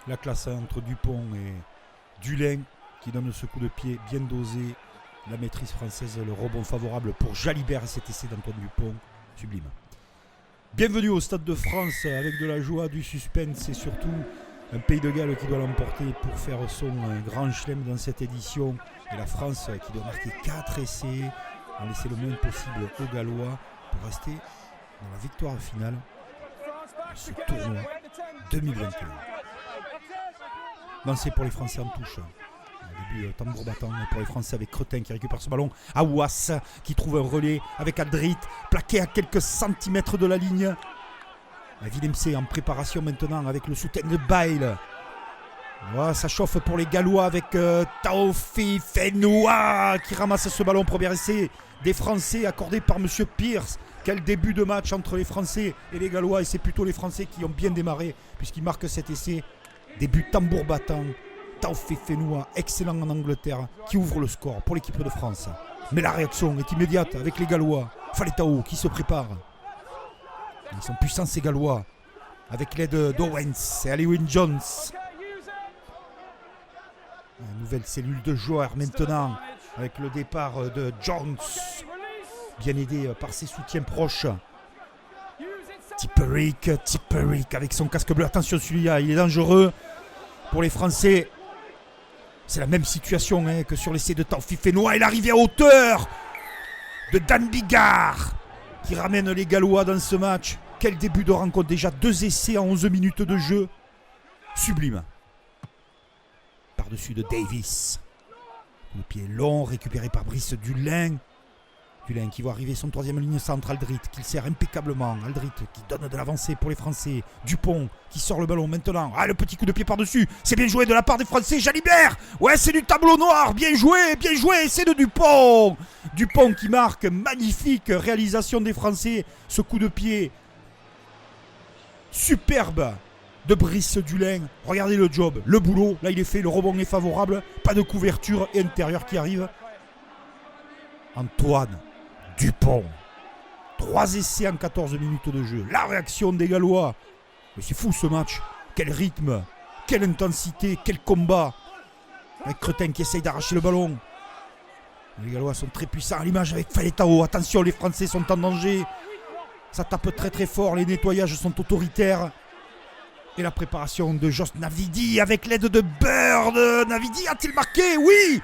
La classe entre Dupont et Dulin qui donne ce coup de pied bien dosé. La maîtrise française, le rebond favorable pour Jalibert et cet essai d'Antoine Dupont. Sublime. Bienvenue au Stade de France avec de la joie, du suspense et surtout un Pays de Galles qui doit l'emporter pour faire son grand chelem dans cette édition. Et la France qui doit marquer 4 essais, en laisser le moins possible aux Gallois pour rester dans la victoire finale de ce tournoi 2021. Lancé pour les Français en touche. Au début, tambour battant pour les Français avec Cretin qui récupère ce ballon. Aouas qui trouve un relais avec Aldrit, plaqué à quelques centimètres de la ligne. Villemc en préparation maintenant avec le soutien de Bail. Voilà, ça chauffe pour les Gallois avec Taofi Fenoua qui ramasse ce ballon. Premier essai des Français accordé par M. Pierce. Quel début de match entre les Français et les Gallois. Et c'est plutôt les Français qui ont bien démarré puisqu'ils marquent cet essai. Début tambour battant. Taofi Fenoua, excellent en Angleterre, qui ouvre le score pour l'équipe de France. Mais la réaction est immédiate avec les Gallois. Faletao qui se prépare. Ils sont puissants ces Gallois. Avec l'aide d'Owens et Alwyn Jones. Une nouvelle cellule de joueurs maintenant. Avec le départ de Jones. Bien aidé par ses soutiens proches. Tipperick avec son casque bleu. Attention celui-là, il est dangereux pour les Français. C'est la même situation que sur l'essai de Taofi Fenoua. Et l'arrivée à hauteur de Dan Bigard qui ramène les Gallois dans ce match. Quel début de rencontre. Déjà 2 essais en 11 minutes de jeu. Sublime. Par-dessus de Davis. Le pied long récupéré par Brice Dulin. Dulin qui voit arriver son 3e ligne centre. Aldrit qui le sert impeccablement. Aldrit qui donne de l'avancée pour les Français. Dupont qui sort le ballon maintenant. Ah, le petit coup de pied par-dessus. C'est bien joué de la part des Français. Jalibert. Ouais, c'est du tableau noir. Bien joué. C'est de Dupont. Dupont qui marque. Magnifique réalisation des Français. Ce coup de pied superbe de Brice Dulin. Regardez le job, le boulot. Là, il est fait. Le rebond est favorable. Pas de couverture et intérieur qui arrive. Antoine Dupont. 3 essais en 14 minutes de jeu. La réaction des Gallois. Mais c'est fou ce match. Quel rythme, quelle intensité, quel combat. Avec Cretin qui essaye d'arracher le ballon. Les Gallois sont très puissants. À l'image avec Faletao. Attention, les Français sont en danger. Ça tape très très fort. Les nettoyages sont autoritaires. Et la préparation de Josh Navidi avec l'aide de Bird. Navidi a-t-il marqué? Oui.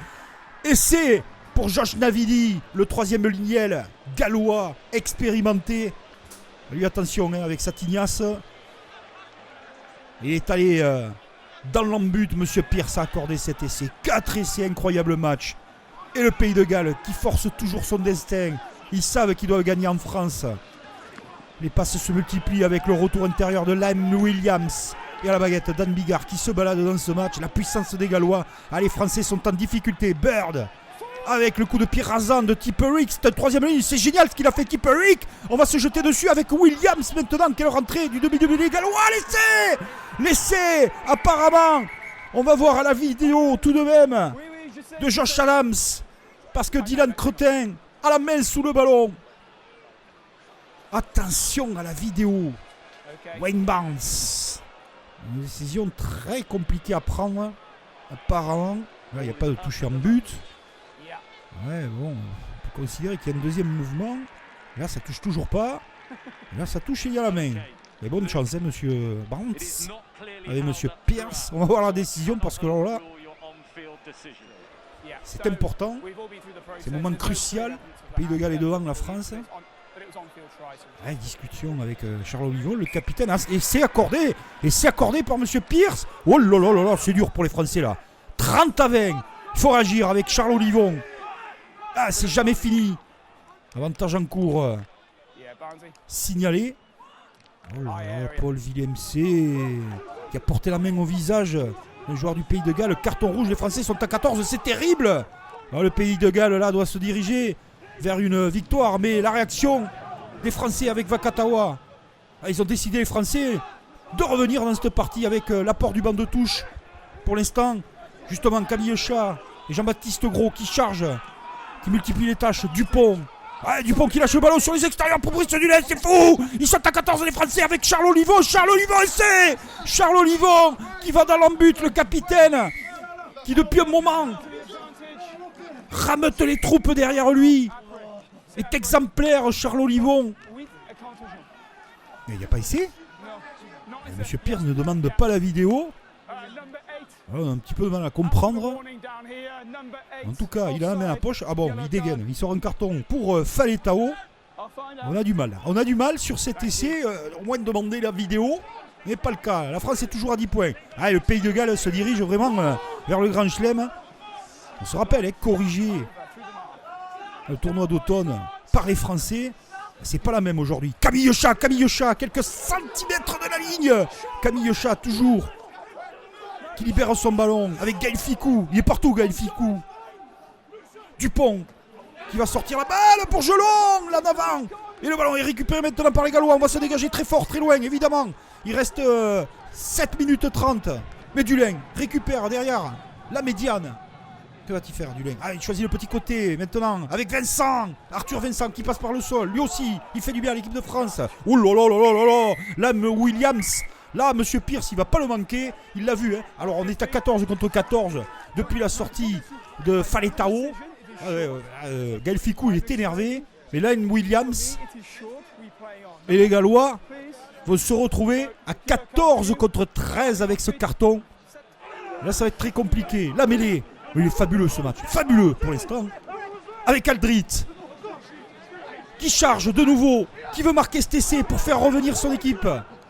Essai pour Josh Navidi, le 3e lignel gallois expérimenté. Lui, attention avec sa tignasse. Il est allé dans l'embut. Monsieur Pierce a accordé cet essai. 4 essais, incroyable match. Et le Pays de Galles qui force toujours son destin. Ils savent qu'ils doivent gagner en France. Les passes se multiplient avec le retour intérieur de Lime Williams. Et à la baguette, Dan Bigard qui se balade dans ce match. La puissance des Gallois. Ah, les Français sont en difficulté. Bird avec le coup de pied rasant de Tipperick. C'est un 3e ligne. C'est génial ce qu'il a fait Tipperick. On va se jeter dessus avec Williams maintenant. Quelle rentrée du demi-demi des Gallois. L'essai apparemment. On va voir à la vidéo tout de même de Josh Adams. Parce que Dylan Cretin a la main sous le ballon. Attention à la vidéo. Wayne Barnes. Une décision très compliquée à prendre. Apparemment. Là, il n'y a pas de toucher en but. Ouais, bon. On peut considérer qu'il y a un 2e mouvement. Là, ça touche toujours pas. Là, ça touche et il y a la main. Mais bonne chance, hein, monsieur Barnes. Avec monsieur Pierce. On va voir la décision parce que là, c'est important. C'est un moment crucial. Le Pays de Galles est devant la France. Ouais, discussion avec Charles Olivon, le capitaine. Et c'est accordé. Et c'est accordé par monsieur Pierce. Oh là là là là, c'est dur pour les Français là. 30-20. Il faut réagir avec Charles Olivon. Ah, c'est jamais fini. Avantage en cours. Signalé. Oh là là, Paul Villemc qui a porté la main au visage. Le joueur du Pays de Galles. Carton rouge, les Français sont à 14. C'est terrible. Alors, le Pays de Galles là doit se diriger vers une victoire. Mais la réaction des Français avec Vakatawa. Ah, ils ont décidé, les Français, de revenir dans cette partie avec l'apport du banc de touche. Pour l'instant, justement, Camille Chat et Jean-Baptiste Gros qui chargent, qui multiplient les tâches. Dupont. Ah, Dupont qui lâche le ballon sur les extérieurs pour Brice Dulin, c'est fou. Ils sont à 14 les Français avec Charles Olivon. Charles Olivon, essai. Charles Olivon qui va dans l'embut, le capitaine, qui depuis un moment rameute les troupes derrière lui, est exemplaire, Charles Olivon. Mais il n'y a pas essai. Monsieur Pierce ne demande pas la vidéo. On a un petit peu de mal à comprendre. En tout cas, il a la main à la poche. Ah bon, il dégaine. Il sort un carton pour Faletao. On a du mal. On a du mal sur cet essai. Au moins de demander la vidéo. Mais pas le cas. La France est toujours à 10 points. Ah, le Pays de Galles se dirige vraiment vers le Grand Chelem. On se rappelle, corrigé le tournoi d'automne par les Français. C'est pas la même aujourd'hui. Camille Chat, quelques centimètres de la ligne. Camille Chat, toujours. Qui libère son ballon avec Gaël Ficou. Il est partout, Gaël Ficou. Dupont qui va sortir la balle pour Gelon, là d'avant. Et le ballon est récupéré maintenant par les Gallois. On va se dégager très fort, très loin, évidemment. Il reste 7 minutes 30. Mais Dulin récupère derrière la médiane. Que va-t-il faire, Dulin? Ah, il choisit le petit côté maintenant avec Vincent. Arthur Vincent qui passe par le sol. Lui aussi, il fait du bien à l'équipe de France. Oh là là là là là. Là, Williams. Là, Monsieur Pierce, il va pas le manquer. Il l'a vu. Hein. Alors, on est à 14 contre 14 depuis la sortie de Faletao. Gaël Ficou, il est énervé. Mais là, Williams et les Gallois vont se retrouver à 14 contre 13 avec ce carton. Là, ça va être très compliqué. La mêlée. Il est fabuleux ce match. Fabuleux pour l'instant. Avec Aldrit. Qui charge de nouveau. Qui veut marquer cet essai pour faire revenir son équipe.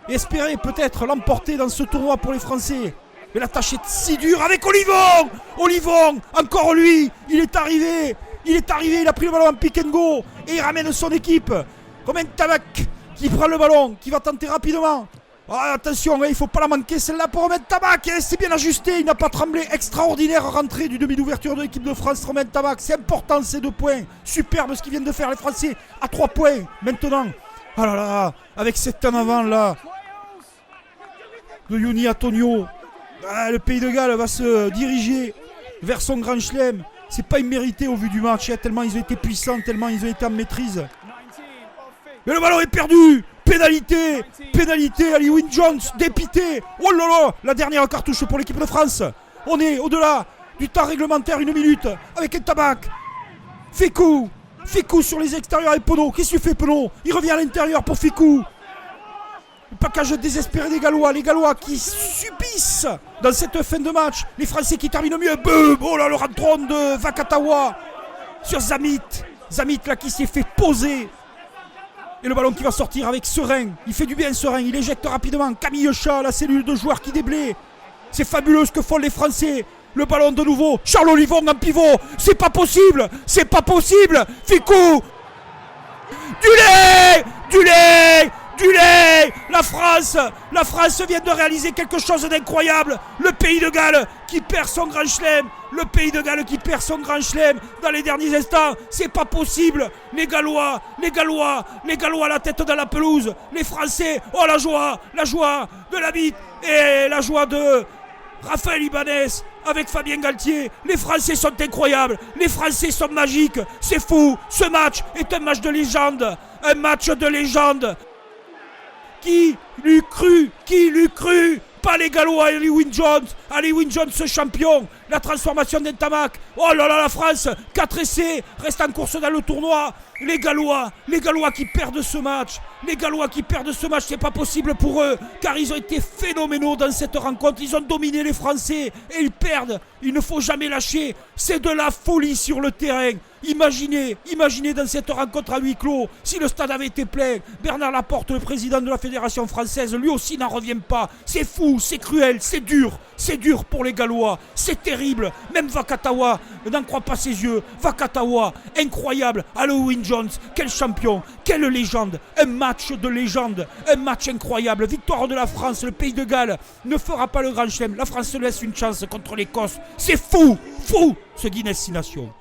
Et espérer peut-être l'emporter dans ce tournoi pour les Français. Mais la tâche est si dure avec Olivon. Olivon, encore lui. Il est arrivé, il a pris le ballon en pick and go. Et il ramène son équipe. Comme un tabac qui prend le ballon, qui va tenter rapidement. Ah, attention, il ne faut pas la manquer celle-là pour Romain Tabac. C'est bien ajusté, il n'a pas tremblé. Extraordinaire rentrée du demi d'ouverture de l'équipe de France, Romain Tabac. C'est important ces 2 points. Superbe ce qu'ils viennent de faire les Français à 3 points maintenant. Ah là là, avec cet en avant là de Yoni Antonio. Ah, le Pays de Galles va se diriger vers son Grand Chelem. C'est pas immérité au vu du match, tellement ils ont été puissants, tellement ils ont été en maîtrise. Mais le ballon est perdu. Pénalité Ali Wynne Jones, dépité. Oh là là, la dernière cartouche pour l'équipe de France. On est au-delà du temps réglementaire, 1 minute, avec un Tabac. Ficou sur les extérieurs et Penaud. Qu'est-ce que tu fais, Penaud? Il revient à l'intérieur pour Ficou. Le package désespéré des Gallois. Les Gallois qui subissent dans cette fin de match. Les Français qui terminent mieux. Boum. Oh là, le rentron de Vakatawa sur Zamit. Zamit là qui s'est fait poser. Et le ballon qui va sortir avec Serein. Il fait du bien Serein. Il éjecte rapidement. Camille Chat, la cellule de joueurs qui déblaye. C'est fabuleux ce que font les Français. Le ballon de nouveau. Charles Olivon en pivot. C'est pas possible. Ficou. Dulé. La France vient de réaliser quelque chose d'incroyable. Le Pays de Galles qui perd son Grand Chelem. Dans les derniers instants. C'est pas possible. Les Gallois, la tête dans la pelouse. Les Français, oh la joie de la bite. Et la joie de Raphaël Ibanez avec Fabien Galtier. Les Français sont incroyables. Les Français sont magiques. C'est fou. Ce match est un match de légende. Qui l'eût cru? Pas les Gallois, Ali Wynne Jones, ce champion. La transformation d'Entamac. Oh là là, la France, 4 essais, reste en course dans le tournoi. Les Gallois qui perdent ce match. C'est pas possible pour eux, car ils ont été phénoménaux dans cette rencontre. Ils ont dominé les Français et ils perdent. Il ne faut jamais lâcher. C'est de la folie sur le terrain. Imaginez dans cette rencontre à huis clos, si le stade avait été plein. Bernard Laporte, le président de la Fédération française, lui aussi n'en revient pas. C'est fou, c'est cruel, c'est dur pour les Gallois. C'est terrible. Même Vakatawa n'en croit pas ses yeux. Vakatawa, incroyable. Halloween Jones, quel champion, quelle légende. Un match de légende, un match incroyable. Victoire de la France, le Pays de Galles ne fera pas le Grand Chelem. La France se laisse une chance contre l'Écosse. C'est fou, ce Guinness 6 Nations.